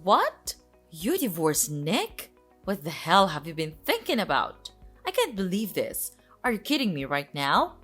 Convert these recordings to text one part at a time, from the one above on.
What? You divorced Nick? What the hell have you been thinking about? I can't believe this. Are you kidding me right now?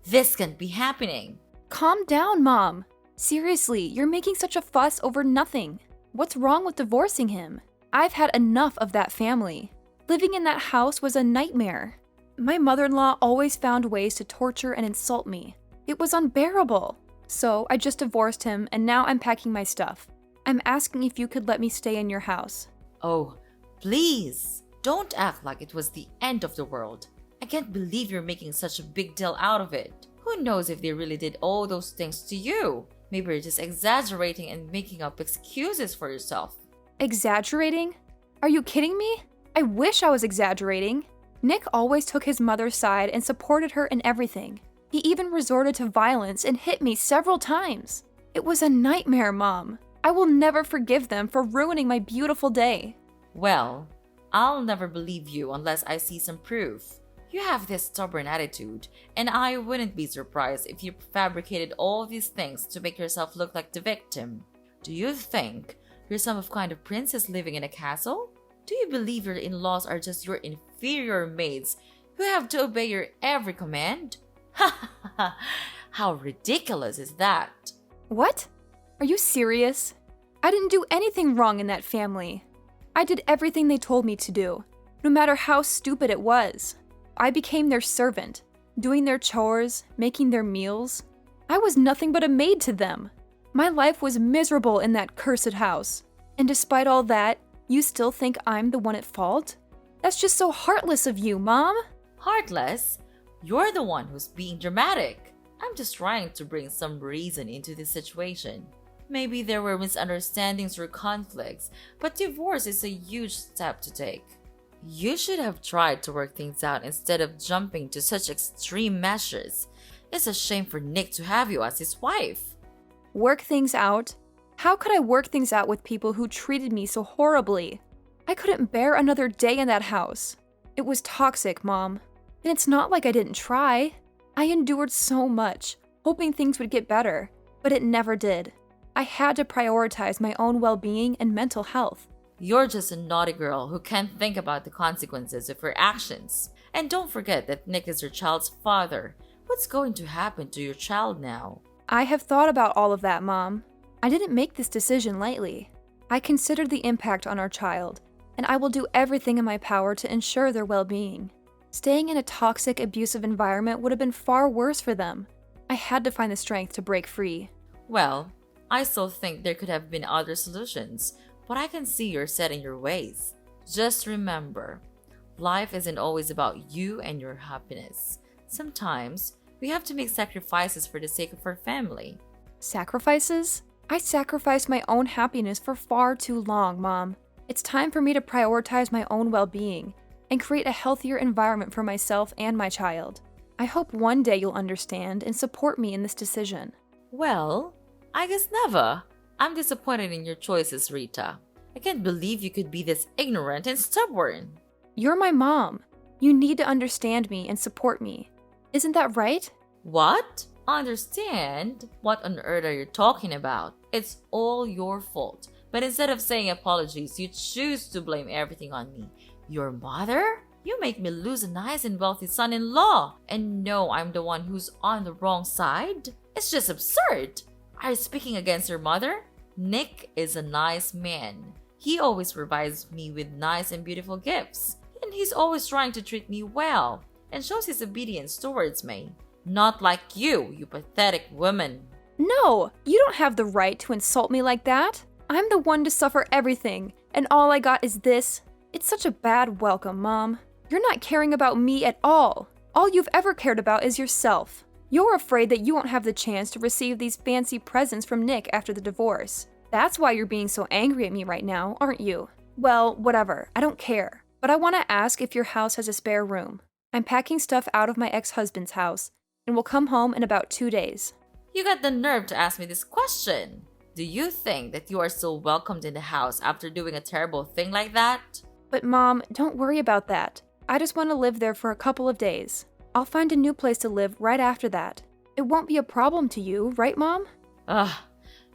This can't be happening. Calm down, Mom. Seriously, you're making such a fuss over nothing. What's wrong with divorcing him? I've had enough of that family. Living in that house was a nightmare. My mother-in-law always found ways to torture and insult me. It was unbearable. So I just divorced him and now I'm packing my stuff. I'm asking if you could let me stay in your house. Oh, please. Don't act like it was the end of the world. I can't believe you're making such a big deal out of it. Who knows if they really did all those things to you? Maybe you're just exaggerating and making up excuses for yourself. Exaggerating? Are you kidding me? I wish I was exaggerating. Nick always took his mother's side and supported her in everything. He even resorted to violence and hit me several times. It was a nightmare, Mom. I will never forgive them for ruining my beautiful day. Well, I'll never believe you unless I see some proof. You have this stubborn attitude, and I wouldn't be surprised if you fabricated all these things to make yourself look like the victim. Do you think you're some kind of princess living in a castle? Do you believe your in-laws are just your inferior maids who have to obey your every command? Ha ha ha! How ridiculous is that? What? Are you serious? I didn't do anything wrong in that family. I did everything they told me to do, no matter how stupid it was. I became their servant, doing their chores, making their meals. I was nothing but a maid to them. My life was miserable in that cursed house. And despite all that, you still think I'm the one at fault? That's just so heartless of you, Mom. Heartless? You're the one who's being dramatic. I'm just trying to bring some reason into this situation. Maybe there were misunderstandings or conflicts, but divorce is a huge step to take. You should have tried to work things out instead of jumping to such extreme measures. It's a shame for Nick to have you as his wife. Work things out? How could I work things out with people who treated me so horribly? I couldn't bear another day in that house. It was toxic, Mom. And it's not like I didn't try. I endured so much, hoping things would get better, but it never did. I had to prioritize my own well-being and mental health. You're just a naughty girl who can't think about the consequences of her actions. And don't forget that Nick is your child's father. What's going to happen to your child now? I have thought about all of that, Mom. I didn't make this decision lightly. I considered the impact on our child, and I will do everything in my power to ensure their well-being. Staying in a toxic, abusive environment would have been far worse for them. I had to find the strength to break free. Well, I still think there could have been other solutions, but I can see you're set in your ways. Just remember, life isn't always about you and your happiness. Sometimes, we have to make sacrifices for the sake of our family. Sacrifices? I sacrificed my own happiness for far too long, Mom. It's time for me to prioritize my own well-being and create a healthier environment for myself and my child. I hope one day you'll understand and support me in this decision. Well, I guess never. I'm disappointed in your choices, Rita. I can't believe you could be this ignorant and stubborn. You're my mom. You need to understand me and support me. Isn't that right? What? Understand? What on earth are you talking about? It's all your fault. But instead of saying apologies, you choose to blame everything on me. Your mother? You make me lose a nice and wealthy son-in-law and know I'm the one who's on the wrong side? It's just absurd. Are you speaking against your mother? Nick is a nice man. He always provides me with nice and beautiful gifts. And he's always trying to treat me well and shows his obedience towards me. Not like you pathetic woman. No, you don't have the right to insult me like that. I'm the one to suffer everything, and all I got is this. It's such a bad welcome, Mom. You're not caring about me at all. All you've ever cared about is yourself. You're afraid that you won't have the chance to receive these fancy presents from Nick after the divorce. That's why you're being so angry at me right now, aren't you? Well, whatever. I don't care. But I want to ask if your house has a spare room. I'm packing stuff out of my ex-husband's house and will come home in about 2 days. You got the nerve to ask me this question. Do you think that you are still welcomed in the house after doing a terrible thing like that? But Mom, don't worry about that. I just want to live there for a couple of days. I'll find a new place to live right after that. It won't be a problem to you, right, Mom? Ugh,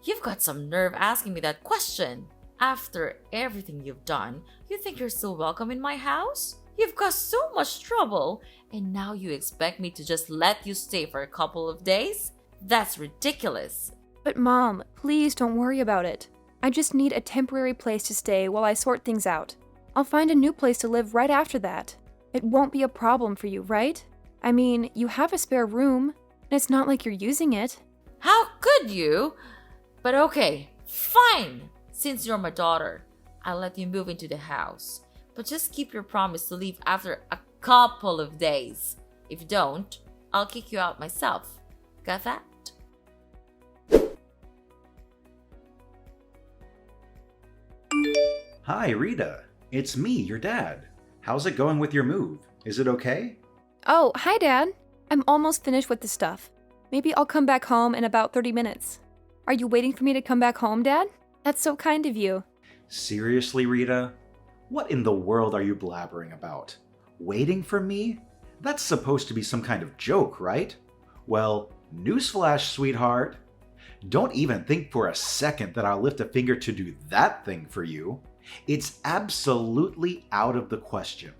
you've got some nerve asking me that question. After everything you've done, you think you're still welcome in my house? You've caused so much trouble, and now you expect me to just let you stay for a couple of days? That's ridiculous. But Mom, please don't worry about it. I just need a temporary place to stay while I sort things out. I'll find a new place to live right after that. It won't be a problem for you, right? I mean, you have a spare room, and it's not like you're using it. How could you? But okay, fine. Since you're my daughter, I'll let you move into the house. But just keep your promise to leave after a couple of days. If you don't, I'll kick you out myself. Got that? Hi, Rita. It's me, your dad. How's it going with your move? Is it okay? Oh, hi, Dad. I'm almost finished with the stuff. Maybe I'll come back home in about 30 minutes. Are you waiting for me to come back home, Dad? That's so kind of you. Seriously, Rita? What in the world are you blabbering about? Waiting for me? That's supposed to be some kind of joke, right? Well, newsflash, sweetheart. Don't even think for a second that I'll lift a finger to do that thing for you. It's absolutely out of the question.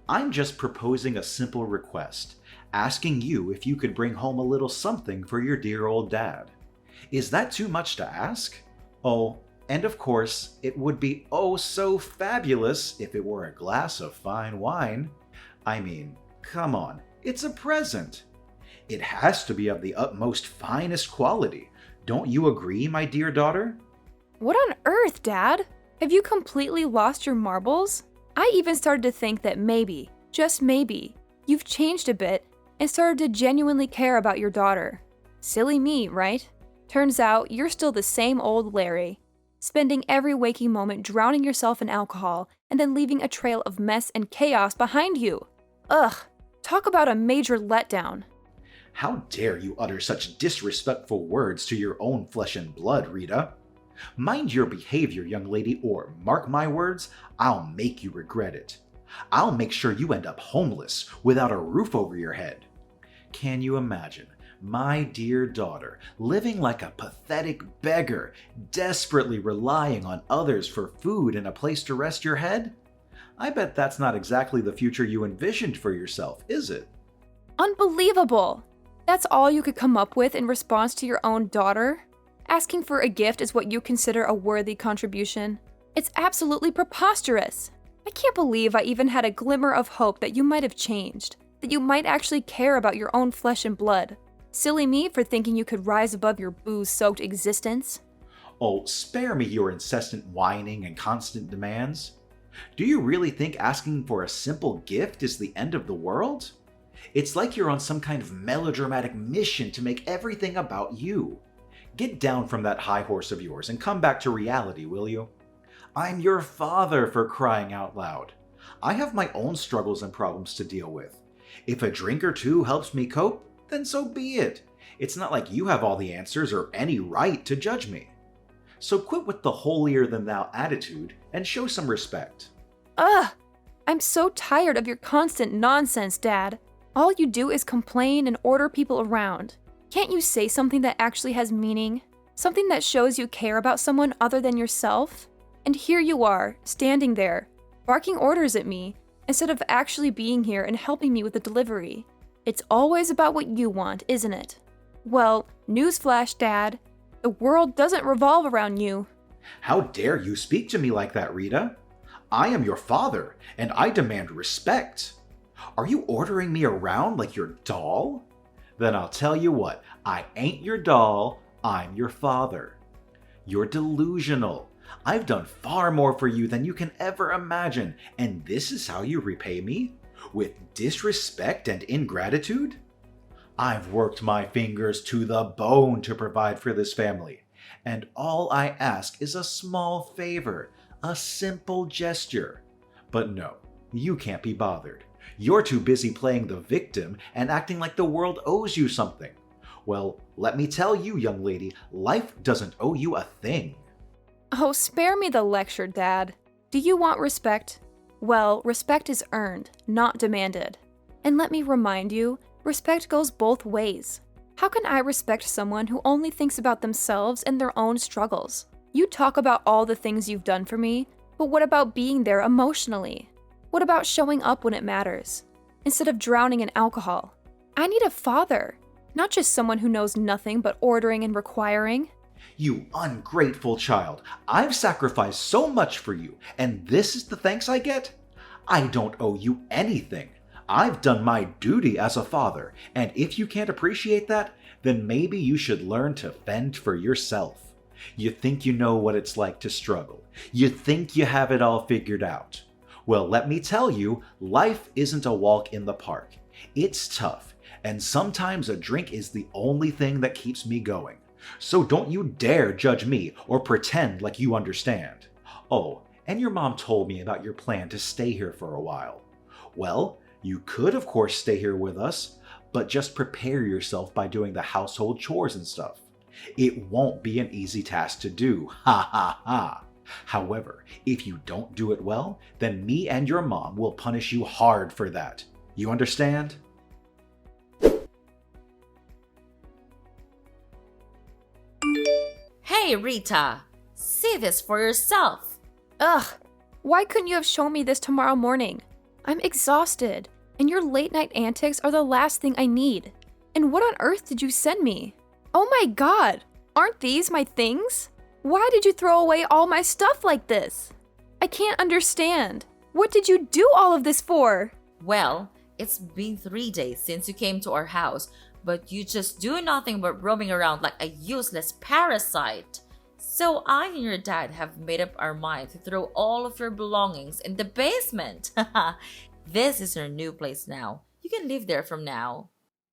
I'm just proposing a simple request, asking you if you could bring home a little something for your dear old dad. Is that too much to ask? Oh, and of course, it would be oh so fabulous if it were a glass of fine wine. I mean, come on, it's a present. It has to be of the utmost finest quality. Don't you agree, my dear daughter? What on earth, Dad? Have you completely lost your marbles? I even started to think that maybe, just maybe, you've changed a bit and started to genuinely care about your daughter. Silly me, right? Turns out you're still the same old Larry, spending every waking moment drowning yourself in alcohol and then leaving a trail of mess and chaos behind you. Ugh, talk about a major letdown. How dare you utter such disrespectful words to your own flesh and blood, Rita? Mind your behavior, young lady, or mark my words, I'll make you regret it. I'll make sure you end up homeless, without a roof over your head. Can you imagine my dear daughter living like a pathetic beggar, desperately relying on others for food and a place to rest your head? I bet that's not exactly the future you envisioned for yourself, is it? Unbelievable! That's all you could come up with in response to your own daughter? Asking for a gift is what you consider a worthy contribution? It's absolutely preposterous! I can't believe I even had a glimmer of hope that you might have changed, that you might actually care about your own flesh and blood. Silly me for thinking you could rise above your booze-soaked existence. Oh, spare me your incessant whining and constant demands. Do you really think asking for a simple gift is the end of the world? It's like you're on some kind of melodramatic mission to make everything about you. Get down from that high horse of yours and come back to reality, will you? I'm your father, for crying out loud. I have my own struggles and problems to deal with. If a drink or two helps me cope, then so be it. It's not like you have all the answers or any right to judge me. So quit with the holier-than-thou attitude and show some respect. Ugh! I'm so tired of your constant nonsense, Dad. All you do is complain and order people around. Can't you say something that actually has meaning? Something that shows you care about someone other than yourself? And here you are, standing there, barking orders at me, instead of actually being here and helping me with the delivery. It's always about what you want, isn't it? Well, newsflash, Dad. The world doesn't revolve around you. How dare you speak to me like that, Rita? I am your father, and I demand respect. Are you ordering me around like your doll? Then I'll tell you what, I ain't your doll, I'm your father. You're delusional. I've done far more for you than you can ever imagine, and this is how you repay me? With disrespect and ingratitude? I've worked my fingers to the bone to provide for this family, and all I ask is a small favor, a simple gesture. But no, you can't be bothered. You're too busy playing the victim and acting like the world owes you something. Well, let me tell you, young lady, life doesn't owe you a thing. Oh, spare me the lecture, Dad. Do you want respect? Well, respect is earned, not demanded. And let me remind you, respect goes both ways. How can I respect someone who only thinks about themselves and their own struggles? You talk about all the things you've done for me, but what about being there emotionally? What about showing up when it matters? Instead of drowning in alcohol. I need a father, not just someone who knows nothing but ordering and requiring. You ungrateful child. I've sacrificed so much for you, and this is the thanks I get? I don't owe you anything. I've done my duty as a father, and if you can't appreciate that, then maybe you should learn to fend for yourself. You think you know what it's like to struggle. You think you have it all figured out. Well, let me tell you, life isn't a walk in the park. It's tough, and sometimes a drink is the only thing that keeps me going. So don't you dare judge me or pretend like you understand. Oh, and your mom told me about your plan to stay here for a while. Well, you could of course stay here with us, but just prepare yourself by doing the household chores and stuff. It won't be an easy task to do, ha ha ha. However, if you don't do it well, then me and your mom will punish you hard for that. You understand? Hey, Rita! See this for yourself! Ugh, why couldn't you have shown me this tomorrow morning? I'm exhausted, and your late night antics are the last thing I need. And what on earth did you send me? Oh my god, aren't these my things? Why did you throw away all my stuff like this? I can't understand. What did you do all of this for? Well, it's been 3 days since you came to our house, but you just do nothing but roaming around like a useless parasite. So I and your dad have made up our mind to throw all of your belongings in the basement. This is your new place now. You can live there from now.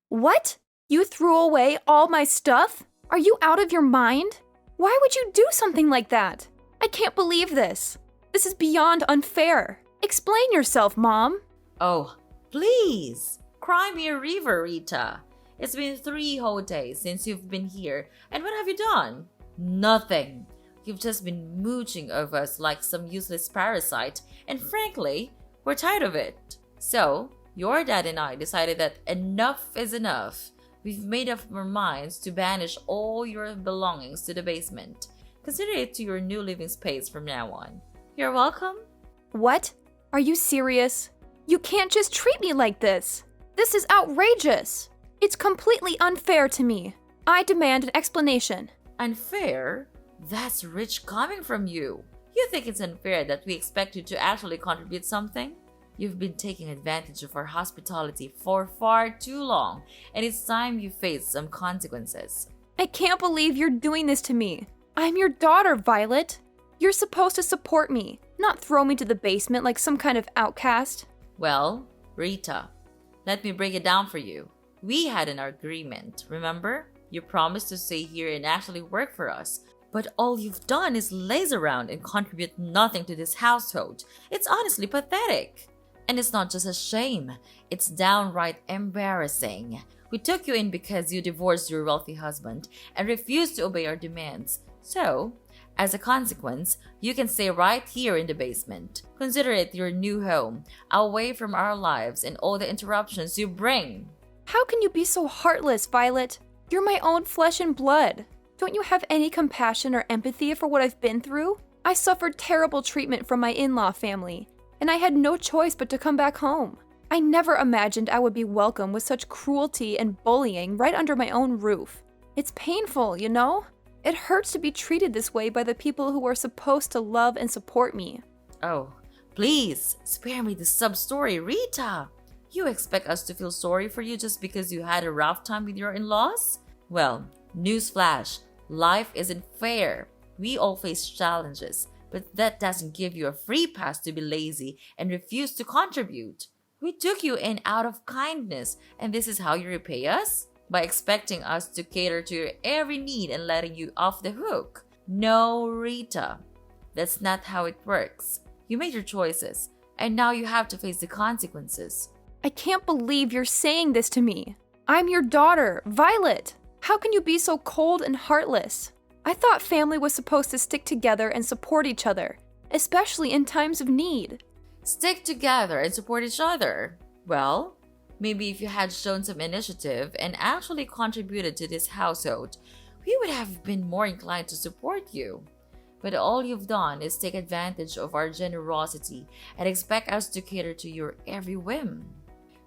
What? You threw away all my stuff? Are you out of your mind? Why would you do something like that? I can't believe this. This is beyond unfair. Explain yourself, Mom. Oh, please! Cry me a river, Rita. It's been 3 whole days since you've been here, and what have you done? Nothing. You've just been mooching over us like some useless parasite, and frankly, we're tired of it. So, your dad and I decided that enough is enough. We've made up our minds to banish all your belongings to the basement. Consider it to your new living space from now on. You're welcome. What? Are you serious? You can't just treat me like this. This is outrageous. It's completely unfair to me. I demand an explanation. Unfair? That's rich coming from you. You think it's unfair that we expect you to actually contribute something? You've been taking advantage of our hospitality for far too long, and it's time you face some consequences. I can't believe you're doing this to me. I'm your daughter, Violet. You're supposed to support me, not throw me to the basement like some kind of outcast. Well, Rita, let me break it down for you. We had an agreement, remember? You promised to stay here and actually work for us. But all you've done is laze around and contribute nothing to this household. It's honestly pathetic. And it's not just a shame, it's downright embarrassing. We took you in because you divorced your wealthy husband and refused to obey our demands. So, as a consequence, you can stay right here in the basement. Consider it your new home, away from our lives and all the interruptions you bring. How can you be so heartless, Violet? You're my own flesh and blood. Don't you have any compassion or empathy for what I've been through? I suffered terrible treatment from my in-law family, and I had no choice but to come back home. I never imagined I would be welcome with such cruelty and bullying right under my own roof. It's painful, you know? It hurts to be treated this way by the people who are supposed to love and support me. Oh, please, spare me the sub-story, Rita. You expect us to feel sorry for you just because you had a rough time with your in-laws? Well, newsflash, life isn't fair. We all face challenges, but that doesn't give you a free pass to be lazy and refuse to contribute. We took you in out of kindness, and this is how you repay us? By expecting us to cater to your every need and letting you off the hook. No, Rita. That's not how it works. You made your choices, and now you have to face the consequences. I can't believe you're saying this to me. I'm your daughter, Violet. How can you be so cold and heartless? I thought family was supposed to stick together and support each other, especially in times of need. Stick together and support each other. Well, maybe if you had shown some initiative and actually contributed to this household, we would have been more inclined to support you. But all you've done is take advantage of our generosity and expect us to cater to your every whim.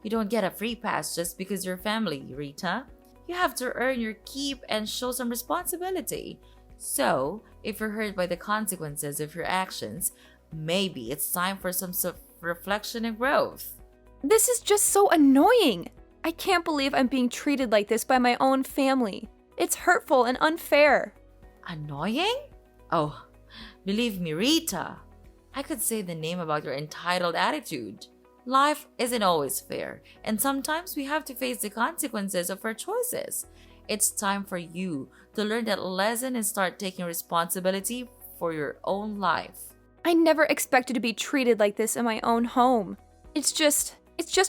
You don't get a free pass just because you're family, Rita. You have to earn your keep and show some responsibility. So, if you're hurt by the consequences of your actions, maybe it's time for some self-reflection and growth. This is just so annoying. I can't believe I'm being treated like this by my own family. It's hurtful and unfair. Annoying? Oh, believe me, Rita. I could say the name about your entitled attitude. Life isn't always fair, and sometimes we have to face the consequences of our choices. It's time for you to learn that lesson and start taking responsibility for your own life. I never expected to be treated like this in my own home. It's just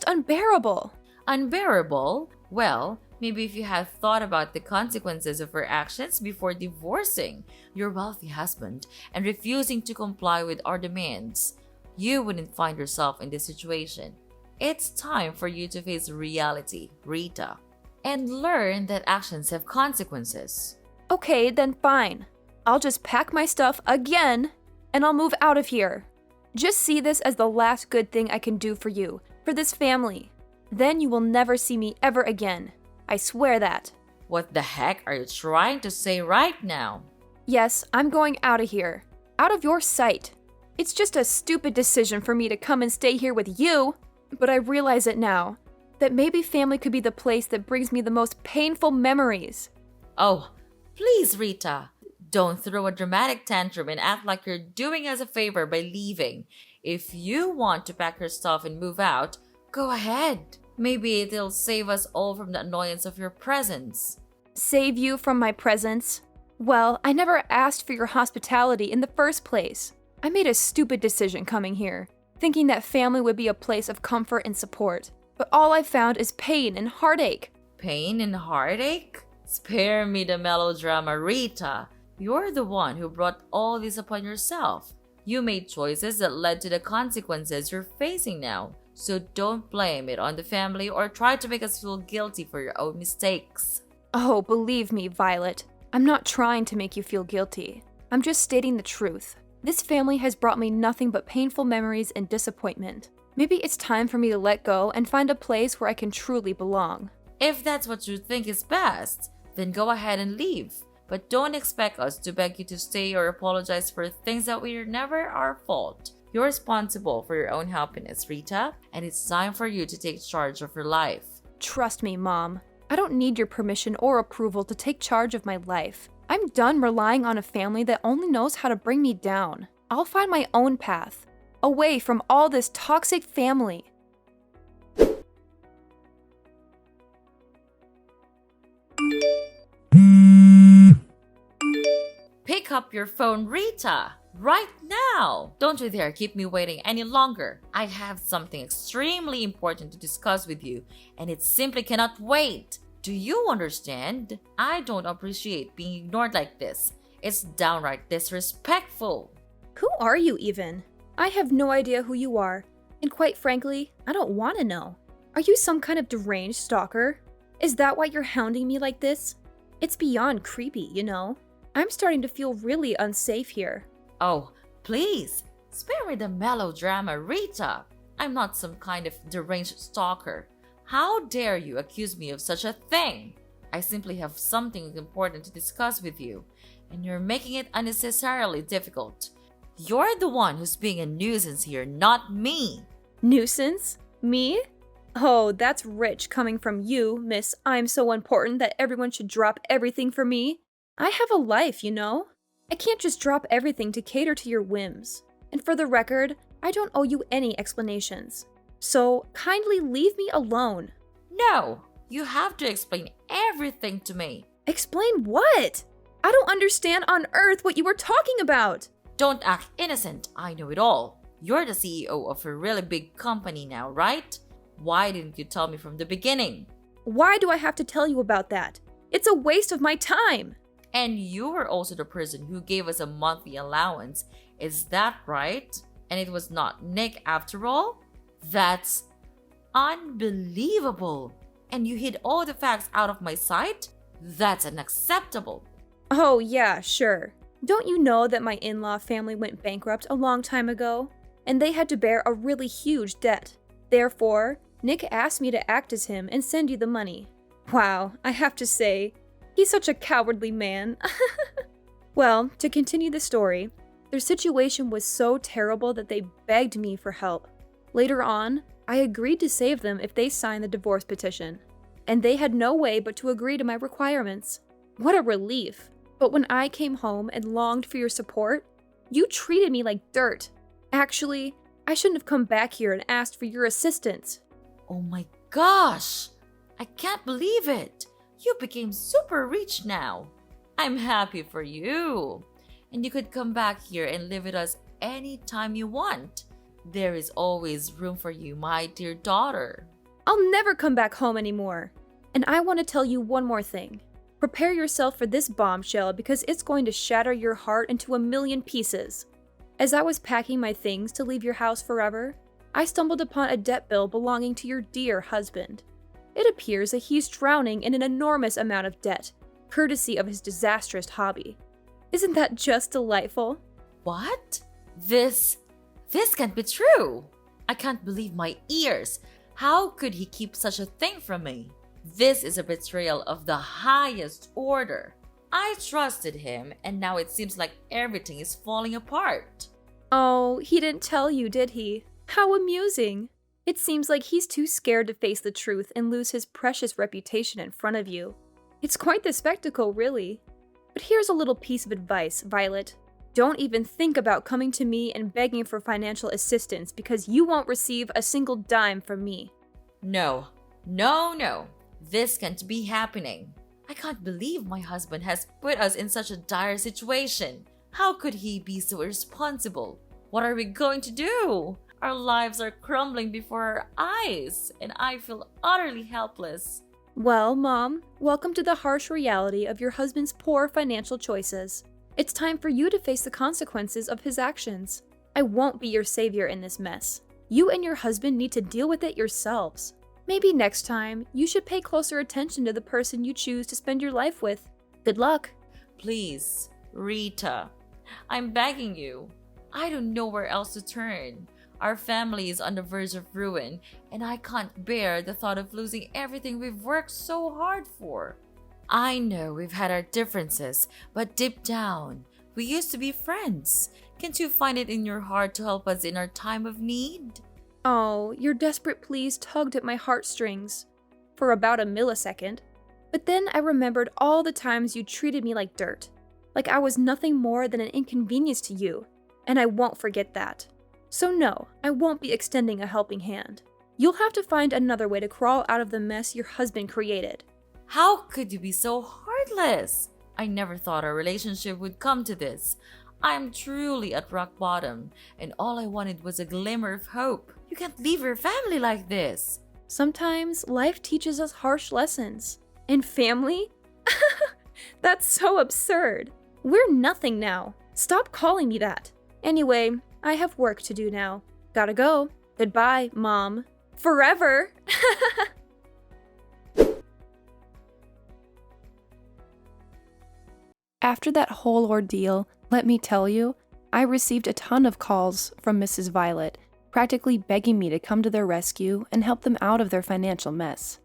unbearable. Unbearable? Well, maybe if you had thought about the consequences of her actions before divorcing your wealthy husband and refusing to comply with our demands, you wouldn't find yourself in this situation. It's time for you to face reality, Rita, and learn that actions have consequences. Okay, then fine. I'll just pack my stuff again and I'll move out of here. Just see this as the last good thing I can do for you, for this family. Then you will never see me ever again. I swear that. What the heck are you trying to say right now? Yes, I'm going out of here. Out of your sight. It's just a stupid decision for me to come and stay here with you. But I realize it now. That maybe family could be the place that brings me the most painful memories. Oh, please, Rita. Don't throw a dramatic tantrum and act like you're doing us a favor by leaving. If you want to pack your stuff and move out, go ahead. Maybe it'll save us all from the annoyance of your presence. Save you from my presence? Well, I never asked for your hospitality in the first place. I made a stupid decision coming here, thinking that family would be a place of comfort and support. But all I found is pain and heartache. Pain and heartache? Spare me the melodrama, Rita. You're the one who brought all this upon yourself. You made choices that led to the consequences you're facing now. So don't blame it on the family or try to make us feel guilty for your own mistakes. Oh, believe me, Violet. I'm not trying to make you feel guilty. I'm just stating the truth. This family has brought me nothing but painful memories and disappointment. Maybe it's time for me to let go and find a place where I can truly belong. If that's what you think is best, then go ahead and leave. But don't expect us to beg you to stay or apologize for things that were never our fault. You're responsible for your own happiness, Rita, and it's time for you to take charge of your life. Trust me, Mom. I don't need your permission or approval to take charge of my life. I'm done relying on a family that only knows how to bring me down. I'll find my own path, away from all this toxic family. Pick up your phone, Rita! Right now! Don't you dare keep me waiting any longer. I have something extremely important to discuss with you, and it simply cannot wait. Do you understand? I don't appreciate being ignored like this. It's downright disrespectful. Who are you even? I have no idea who you are, and quite frankly, I don't want to know. Are you some kind of deranged stalker? Is that why you're hounding me like this? It's beyond creepy, you know? I'm starting to feel really unsafe here. Oh, please, spare me the melodrama, Rita. I'm not some kind of deranged stalker. How dare you accuse me of such a thing? I simply have something important to discuss with you, and you're making it unnecessarily difficult. You're the one who's being a nuisance here, not me. Nuisance? Me? Oh, that's rich coming from you, Miss I'm so important that everyone should drop everything for me. I have a life, you know? I can't just drop everything to cater to your whims. And for the record, I don't owe you any explanations. So kindly leave me alone. No, you have to explain everything to me. Explain what? I don't understand on earth what you were talking about. Don't act innocent, I know it all. You're the CEO of a really big company now, right? Why didn't you tell me from the beginning? Why do I have to tell you about that? It's a waste of my time. And you were also the person who gave us a monthly allowance. Is that right? And it was not Nick after all? That's unbelievable. And you hid all the facts out of my sight? That's unacceptable. Oh, yeah, sure. Don't you know that my in-law family went bankrupt a long time ago? And they had to bear a really huge debt. Therefore, Nick asked me to act as him and send you the money. Wow, I have to say, he's such a cowardly man. Well, to continue the story, their situation was so terrible that they begged me for help. Later on, I agreed to save them if they signed the divorce petition, and they had no way but to agree to my requirements. What a relief! But when I came home and longed for your support, you treated me like dirt. Actually, I shouldn't have come back here and asked for your assistance. Oh my gosh! I can't believe it! You became super rich now. I'm happy for you. And you could come back here and live with us anytime you want. There is always room for you, my dear daughter. I'll never come back home anymore. And I want to tell you one more thing. Prepare yourself for this bombshell because it's going to shatter your heart into a million pieces. As I was packing my things to leave your house forever, I stumbled upon a debt bill belonging to your dear husband. It appears that he's drowning in an enormous amount of debt, courtesy of his disastrous hobby. Isn't that just delightful? What? This can't be true. I can't believe my ears. How could he keep such a thing from me? This is a betrayal of the highest order. I trusted him, and now it seems like everything is falling apart. Oh, he didn't tell you, did he? How amusing. It seems like he's too scared to face the truth and lose his precious reputation in front of you. It's quite the spectacle, really. But here's a little piece of advice, Violet. Don't even think about coming to me and begging for financial assistance because you won't receive a single dime from me. No. This can't be happening. I can't believe my husband has put us in such a dire situation. How could he be so irresponsible? What are we going to do? Our lives are crumbling before our eyes, and I feel utterly helpless. Well, Mom, welcome to the harsh reality of your husband's poor financial choices. It's time for you to face the consequences of his actions. I won't be your savior in this mess. You and your husband need to deal with it yourselves. Maybe next time, you should pay closer attention to the person you choose to spend your life with. Good luck. Please, Rita, I'm begging you. I don't know where else to turn. Our family is on the verge of ruin, and I can't bear the thought of losing everything we've worked so hard for. I know we've had our differences, but deep down, we used to be friends. Can't you find it in your heart to help us in our time of need? Oh, your desperate pleas tugged at my heartstrings for about a millisecond. But then I remembered all the times you treated me like dirt, like I was nothing more than an inconvenience to you, and I won't forget that. So no, I won't be extending a helping hand. You'll have to find another way to crawl out of the mess your husband created. How could you be so heartless? I never thought our relationship would come to this. I'm truly at rock bottom, and all I wanted was a glimmer of hope. You can't leave your family like this. Sometimes life teaches us harsh lessons. And family? That's so absurd. We're nothing now. Stop calling me that. Anyway, I have work to do now. Gotta go. Goodbye, Mom. Forever! After that whole ordeal, let me tell you, I received a ton of calls from Mrs. Violet, practically begging me to come to their rescue and help them out of their financial mess.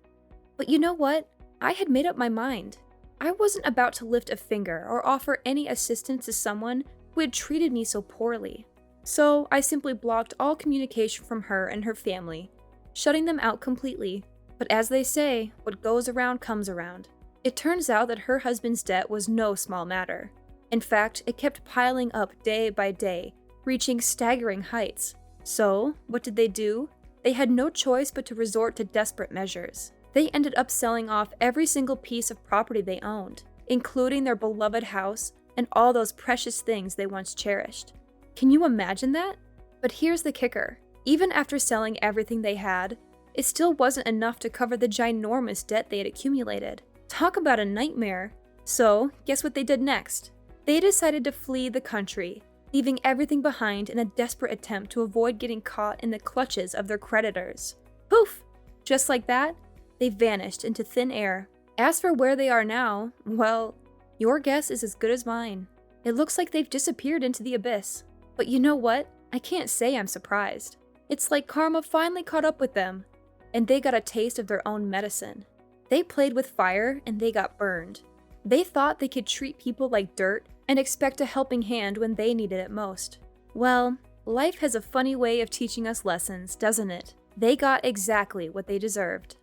But you know what? I had made up my mind. I wasn't about to lift a finger or offer any assistance to someone who had treated me so poorly. So I simply blocked all communication from her and her family, shutting them out completely. But as they say, what goes around comes around. It turns out that her husband's debt was no small matter. In fact, it kept piling up day by day, reaching staggering heights. So, what did they do? They had no choice but to resort to desperate measures. They ended up selling off every single piece of property they owned, including their beloved house and all those precious things they once cherished. Can you imagine that? But here's the kicker. Even after selling everything they had, it still wasn't enough to cover the ginormous debt they had accumulated. Talk about a nightmare. So, guess what they did next? They decided to flee the country, leaving everything behind in a desperate attempt to avoid getting caught in the clutches of their creditors. Poof! Just like that, they vanished into thin air. As for where they are now, well, your guess is as good as mine. It looks like they've disappeared into the abyss. But you know what? I can't say I'm surprised. It's like karma finally caught up with them, and they got a taste of their own medicine. They played with fire, and they got burned. They thought they could treat people like dirt and expect a helping hand when they needed it most. Well, life has a funny way of teaching us lessons, doesn't it? They got exactly what they deserved.